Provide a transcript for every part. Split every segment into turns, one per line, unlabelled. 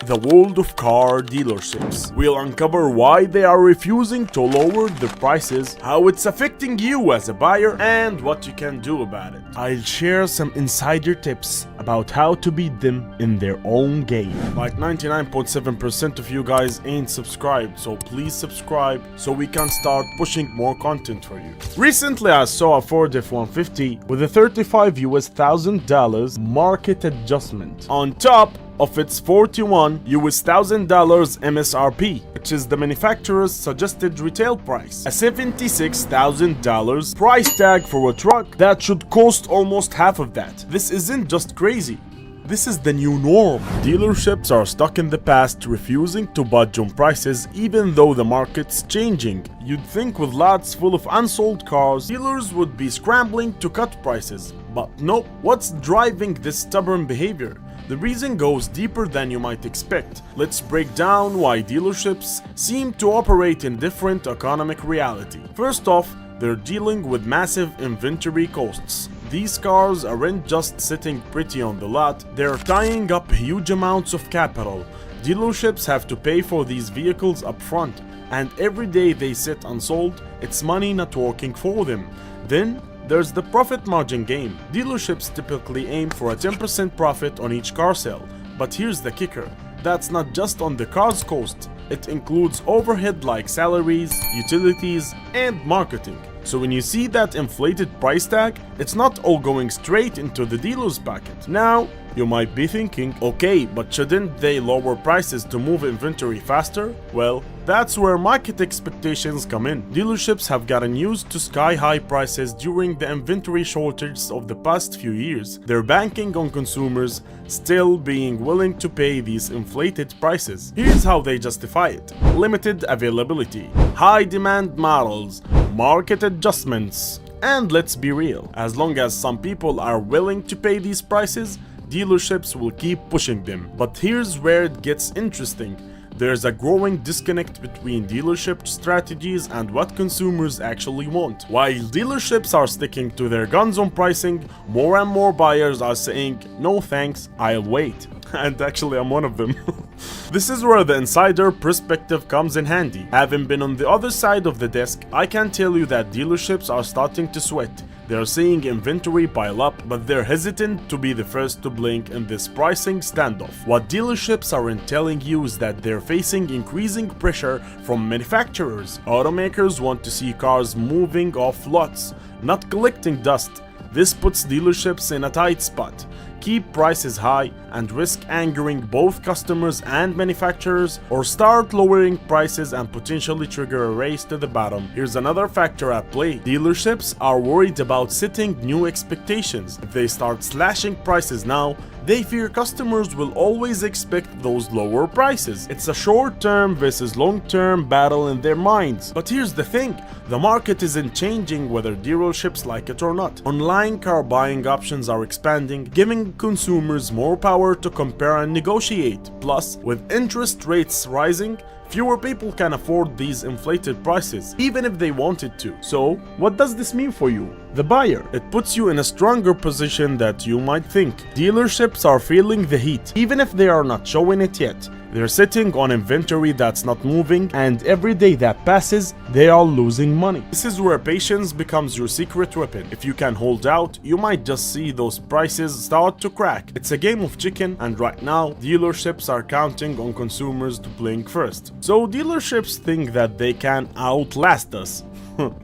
the world of car dealerships. We'll uncover why they are refusing to lower the prices, how it's affecting you as a buyer, and what you can do about it. I'll share some insider tips about how to beat them in their own game. Like 99.7% of you guys ain't subscribed, so please subscribe so we can start pushing more content for you. Recently I saw a Ford F-150 with a $35,000 market adjustment on top of its $41,000 MSRP, which is the manufacturer's suggested retail price. A $76,000 price tag for a truck that should cost almost half of that. This isn't just crazy. This is the new norm. Dealerships are stuck in the past, refusing to budge on prices even though the market's changing. You'd think with lots full of unsold cars, dealers would be scrambling to cut prices. But nope. What's driving this stubborn behavior? The reason goes deeper than you might expect. Let's break down why dealerships seem to operate in different economic reality. First off, they're dealing with massive inventory costs. These cars aren't just sitting pretty on the lot, they're tying up huge amounts of capital. Dealerships have to pay for these vehicles up front, and every day they sit unsold, it's money not working for them. Then there's the profit margin game. Dealerships typically aim for a 10% profit on each car sale. But here's the kicker. That's not just on the car's cost. It includes overhead like salaries, utilities, and marketing. So when you see that inflated price tag, it's not all going straight into the dealer's pocket. Now, you might be thinking, okay, but shouldn't they lower prices to move inventory faster? Well, that's where market expectations come in. Dealerships have gotten used to sky-high prices during the inventory shortage of the past few years. They're banking on consumers still being willing to pay these inflated prices. Here's how they justify it. Limited availability, high demand models, market adjustments. And let's be real, as long as some people are willing to pay these prices, dealerships will keep pushing them. But here's where it gets interesting. There's a growing disconnect between dealership strategies and what consumers actually want. While dealerships are sticking to their guns on pricing, more and more buyers are saying, no thanks, I'll wait. And actually I'm one of them. This is where the insider perspective comes in handy. Having been on the other side of the desk, I can tell you that dealerships are starting to sweat. They're seeing inventory pile up, but they're hesitant to be the first to blink in this pricing standoff. What dealerships aren't telling you is that they're facing increasing pressure from manufacturers. Automakers want to see cars moving off lots, not collecting dust. This puts dealerships in a tight spot. Keep prices high and risk angering both customers and manufacturers, or start lowering prices and potentially trigger a race to the bottom. Here's another factor at play. Dealerships are worried about setting new expectations. If they start slashing prices now, they fear customers will always expect those lower prices. It's a short-term versus long-term battle in their minds. But here's the thing, the market isn't changing whether dealerships like it or not. Online car buying options are expanding, giving consumers more power to compare and negotiate. Plus, with interest rates rising, fewer people can afford these inflated prices, even if they wanted to. So, what does this mean for you, the buyer? It puts you in a stronger position than you might think. Dealerships are feeling the heat, even if they are not showing it yet. They're sitting on inventory that's not moving, and every day that passes, they are losing money. This is where patience becomes your secret weapon. If you can hold out, you might just see those prices start to crack. It's a game of chicken, and right now, dealerships are counting on consumers to blink first. So dealerships think that they can outlast us.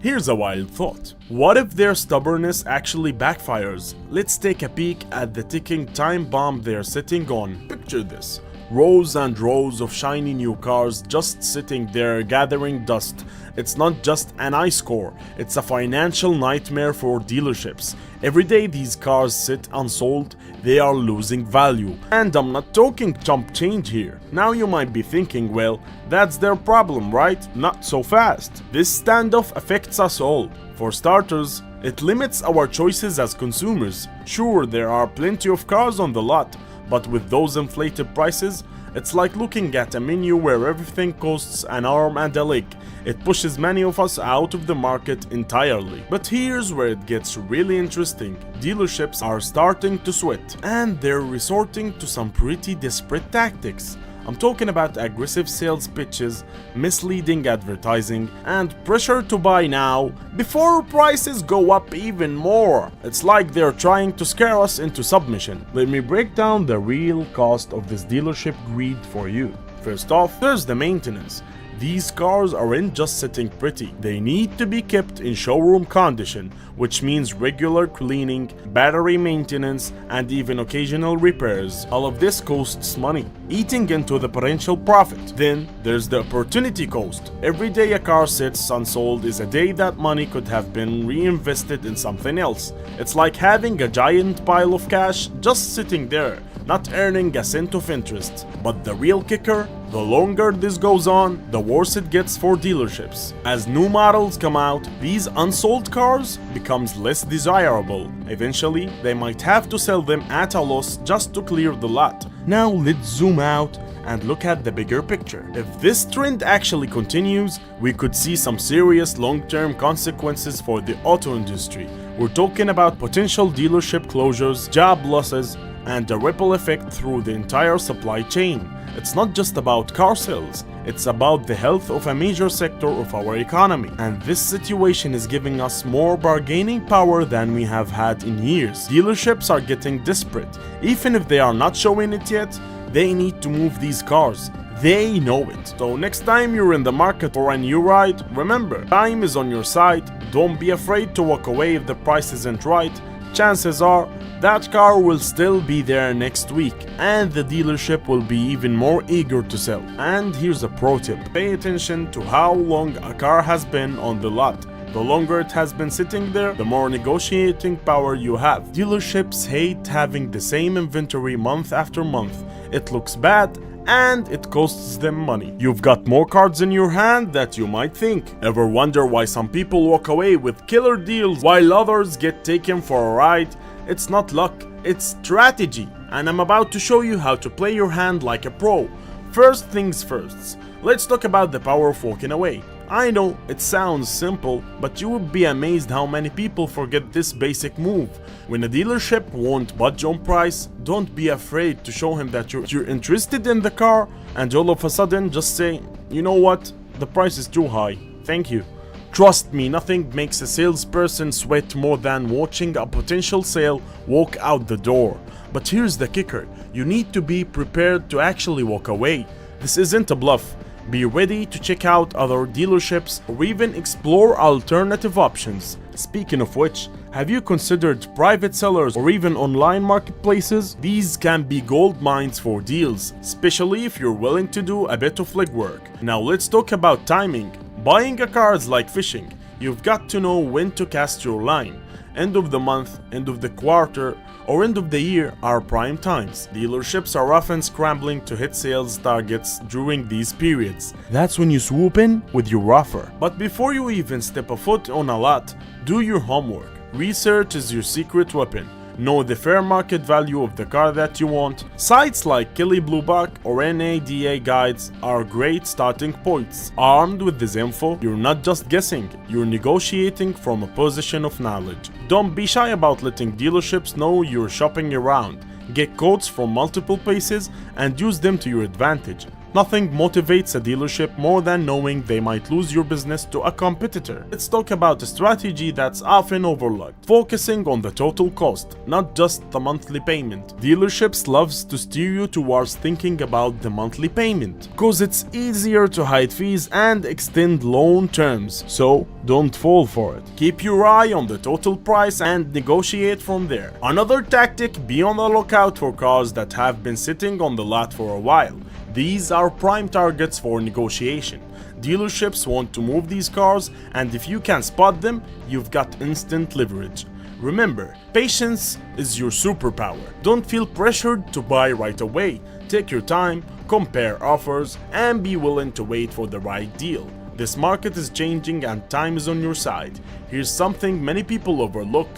Here's a wild thought. What if their stubbornness actually backfires? Let's take a peek at the ticking time bomb they're sitting on. Picture this. Rows and rows of shiny new cars just sitting there gathering dust. It's not just an eyesore, it's a financial nightmare for dealerships. Every day these cars sit unsold, they are losing value. And I'm not talking chump change here. Now you might be thinking, well, that's their problem, right? Not so fast. This standoff affects us all. For starters, it limits our choices as consumers. Sure, there are plenty of cars on the lot, but with those inflated prices, it's like looking at a menu where everything costs an arm and a leg. It pushes many of us out of the market entirely. But here's where it gets really interesting. Dealerships are starting to sweat, and they're resorting to some pretty desperate tactics. I'm talking about aggressive sales pitches, misleading advertising, and pressure to buy now before prices go up even more. It's like they're trying to scare us into submission. Let me break down the real cost of this dealership greed for you. First off, there's the maintenance. These cars aren't just sitting pretty, they need to be kept in showroom condition, which means regular cleaning, battery maintenance, and even occasional repairs. All of this costs money, eating into the potential profit. Then there's the opportunity cost. Every day a car sits unsold is a day that money could have been reinvested in something else. It's like having a giant pile of cash just sitting there, not earning a cent of interest. But the real kicker, the longer this goes on, the worse it gets for dealerships. As new models come out, these unsold cars becomes less desirable. Eventually, they might have to sell them at a loss just to clear the lot. Now let's zoom out and look at the bigger picture. If this trend actually continues, we could see some serious long-term consequences for the auto industry. We're talking about potential dealership closures, job losses, and a ripple effect through the entire supply chain. It's not just about car sales, it's about the health of a major sector of our economy. And this situation is giving us more bargaining power than we have had in years. Dealerships are getting desperate. Even if they are not showing it yet, they need to move these cars. They know it. So next time you're in the market for a new ride, remember, time is on your side. Don't be afraid to walk away if the price isn't right. Chances are that car will still be there next week and the dealership will be even more eager to sell. And here's a pro tip: pay attention to how long a car has been on the lot. The longer it has been sitting there, the more negotiating power you have. Dealerships hate having the same inventory month after month. It looks bad and it costs them money. You've got more cards in your hand that you might think. Ever wonder why some people walk away with killer deals while others get taken for a ride? It's not luck, it's strategy. And I'm about to show you how to play your hand like a pro. First things first, let's talk about the power of walking away. I know it sounds simple, but you would be amazed how many people forget this basic move. When a dealership won't budge on price, don't be afraid to show him that you're interested in the car and all of a sudden just say, you know what, the price is too high, thank you. Trust me, nothing makes a salesperson sweat more than watching a potential sale walk out the door. But here's the kicker, you need to be prepared to actually walk away. This isn't a bluff. Be ready to check out other dealerships or even explore alternative options. Speaking of which, have you considered private sellers or even online marketplaces? These can be gold mines for deals, especially if you're willing to do a bit of legwork. Now let's talk about timing. Buying a car is like fishing. You've got to know when to cast your line. End of the month, end of the quarter, or end of the year are prime times. Dealerships are often scrambling to hit sales targets during these periods. That's when you swoop in with your offer. But before you even step a foot on a lot, do your homework. Research is your secret weapon. Know the fair market value of the car that you want. Sites like Kelley Blue Book or NADA Guides are great starting points. Armed with this info, you're not just guessing, you're negotiating from a position of knowledge. Don't be shy about letting dealerships know you're shopping around. Get quotes from multiple places and use them to your advantage. Nothing motivates a dealership more than knowing they might lose your business to a competitor. Let's talk about a strategy that's often overlooked. Focusing on the total cost, not just the monthly payment. Dealerships loves to steer you towards thinking about the monthly payment, because it's easier to hide fees and extend loan terms. So don't fall for it. Keep your eye on the total price and negotiate from there. Another tactic, be on the lookout for cars that have been sitting on the lot for a while. These are prime targets for negotiation. Dealerships want to move these cars, and if you can spot them, you've got instant leverage. Remember, patience is your superpower. Don't feel pressured to buy right away. Take your time, compare offers, and be willing to wait for the right deal. This market is changing and time is on your side. Here's something many people overlook.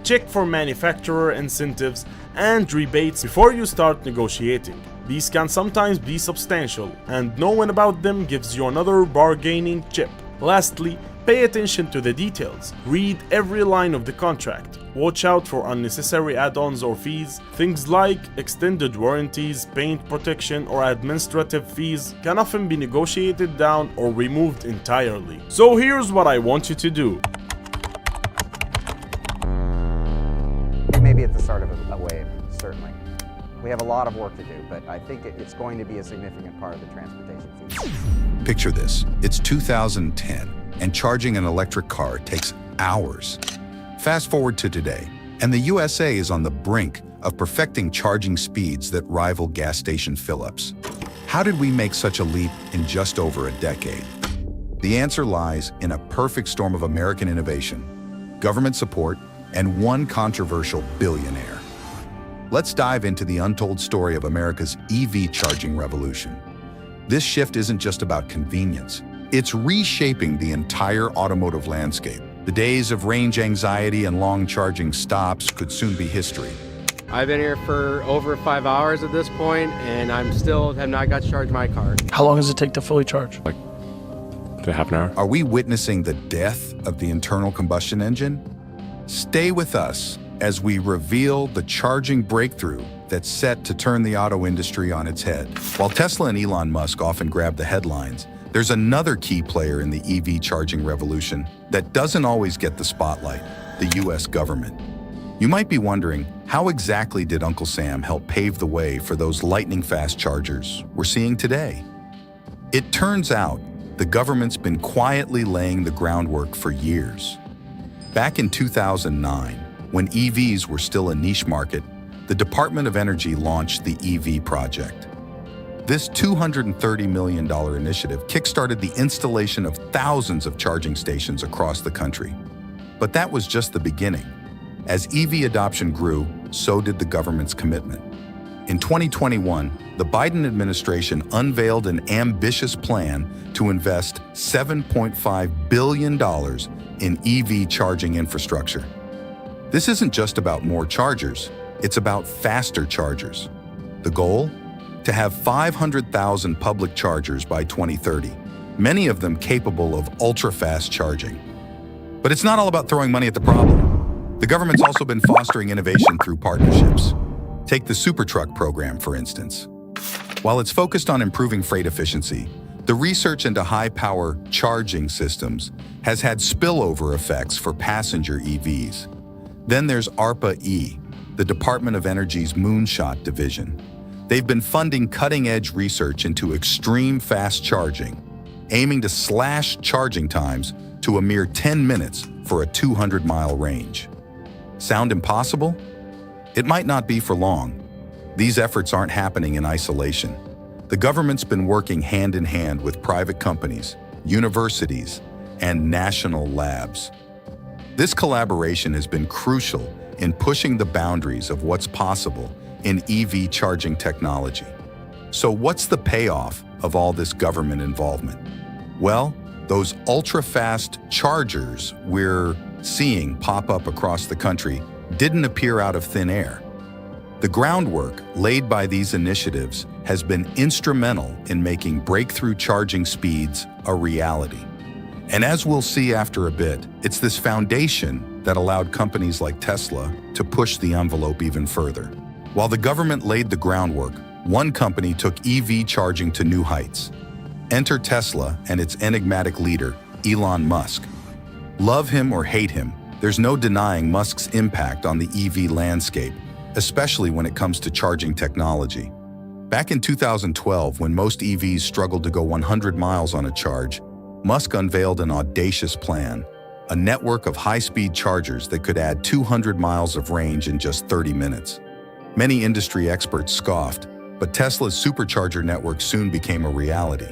Check for manufacturer incentives and rebates before you start negotiating. These can sometimes be substantial, and knowing about them gives you another bargaining chip. Lastly, Pay attention to the details. Read every line of the contract. Watch out for unnecessary add-ons or fees. Things like extended warranties, paint protection, or administrative fees can often be negotiated down or removed entirely. So here's what I want you to do.
Maybe at the start of a wave, certainly. We have a lot of work to do, but I think it's going to be a significant part of the transportation fee.
Picture this, it's 2010, and charging an electric car takes hours. Fast forward to today, and the USA is on the brink of perfecting charging speeds that rival gas station fill-ups. How did we make such a leap in just over a decade? The answer lies in a perfect storm of American innovation, government support, and one controversial billionaire. Let's dive into the untold story of America's EV charging revolution. This shift isn't just about convenience. It's reshaping the entire automotive landscape. The days of range anxiety and long charging stops could soon be history.
I've been here for over 5 hours at this point, and I'm still have not got to charge my car.
How long does it take to fully charge?
Like half an hour.
Are we witnessing the death of the internal combustion engine? Stay with us as we reveal the charging breakthrough that's set to turn the auto industry on its head. While Tesla and Elon Musk often grab the headlines, there's another key player in the EV charging revolution that doesn't always get the spotlight: the US government. You might be wondering, how exactly did Uncle Sam help pave the way for those lightning-fast chargers we're seeing today? It turns out the government's been quietly laying the groundwork for years. Back in 2009, when EVs were still a niche market, the Department of Energy launched the EV Project. This $230 million initiative kickstarted the installation of thousands of charging stations across the country. But that was just the beginning. As EV adoption grew, so did the government's commitment. In 2021, the Biden administration unveiled an ambitious plan to invest $7.5 billion in EV charging infrastructure. This isn't just about more chargers, it's about faster chargers. The goal? To have 500,000 public chargers by 2030, many of them capable of ultra-fast charging. But it's not all about throwing money at the problem. The government's also been fostering innovation through partnerships. Take the SuperTruck program, for instance. While it's focused on improving freight efficiency, the research into high-power charging systems has had spillover effects for passenger EVs. Then there's ARPA-E, the Department of Energy's Moonshot division. They've been funding cutting-edge research into extreme fast charging, aiming to slash charging times to a mere 10 minutes for a 200-mile range. Sound impossible? It might not be for long. These efforts aren't happening in isolation. The government's been working hand-in-hand with private companies, universities, and national labs. This collaboration has been crucial in pushing the boundaries of what's possible in EV charging technology. So what's the payoff of all this government involvement? Well, those ultra-fast chargers we're seeing pop up across the country didn't appear out of thin air. The groundwork laid by these initiatives has been instrumental in making breakthrough charging speeds a reality. And as we'll see after a bit, it's this foundation that allowed companies like Tesla to push the envelope even further. While the government laid the groundwork, one company took EV charging to new heights. Enter Tesla and its enigmatic leader, Elon Musk. Love him or hate him, there's no denying Musk's impact on the EV landscape, especially when it comes to charging technology. Back in 2012, when most EVs struggled to go 100 miles on a charge, Musk unveiled an audacious plan, a network of high-speed chargers that could add 200 miles of range in just 30 minutes. Many industry experts scoffed, but Tesla's supercharger network soon became a reality.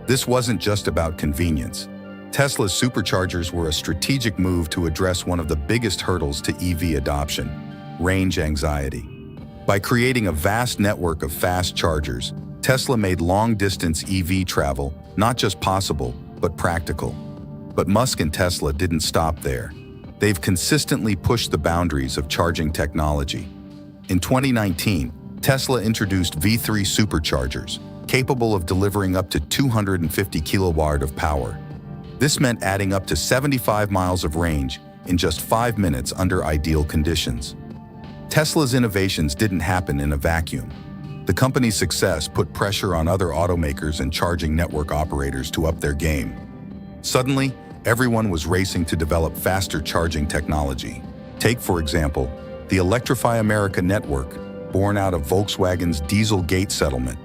This wasn't just about convenience. Tesla's superchargers were a strategic move to address one of the biggest hurdles to EV adoption: range anxiety. By creating a vast network of fast chargers, Tesla made long-distance EV travel not just possible, but practical. But Musk and Tesla didn't stop there. They've consistently pushed the boundaries of charging technology. In 2019, Tesla introduced V3 superchargers, capable of delivering up to 250 kilowatt of power. This meant adding up to 75 miles of range in just 5 minutes under ideal conditions. Tesla's innovations didn't happen in a vacuum. The company's success put pressure on other automakers and charging network operators to up their game. Suddenly, everyone was racing to develop faster charging technology. Take, for example, the Electrify America network, born out of Volkswagen's Dieselgate settlement.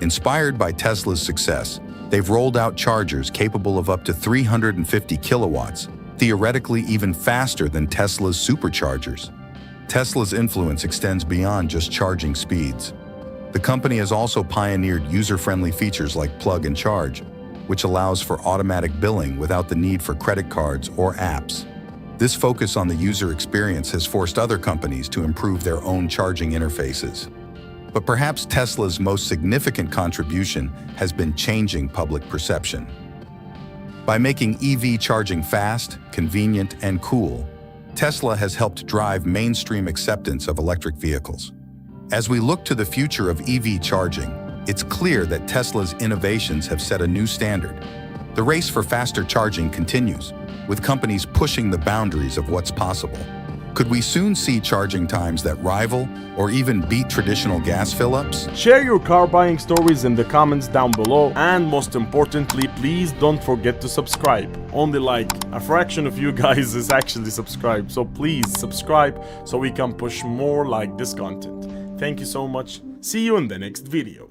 Inspired by Tesla's success, they've rolled out chargers capable of up to 350 kilowatts, theoretically even faster than Tesla's superchargers. Tesla's influence extends beyond just charging speeds. The company has also pioneered user-friendly features like Plug and Charge, which allows for automatic billing without the need for credit cards or apps. This focus on the user experience has forced other companies to improve their own charging interfaces. But perhaps Tesla's most significant contribution has been changing public perception. By making EV charging fast, convenient, and cool, Tesla has helped drive mainstream acceptance of electric vehicles. As we look to the future of EV charging, it's clear that Tesla's innovations have set a new standard. The race for faster charging continues, with companies pushing the boundaries of what's possible. Could we soon see charging times that rival or even beat traditional gas fill-ups?
Share your car buying stories in the comments down below, and most importantly, please don't forget to subscribe. Only like a fraction of you guys is actually subscribed, so please subscribe so we can push more like this content. Thank you so much. See you in the next video.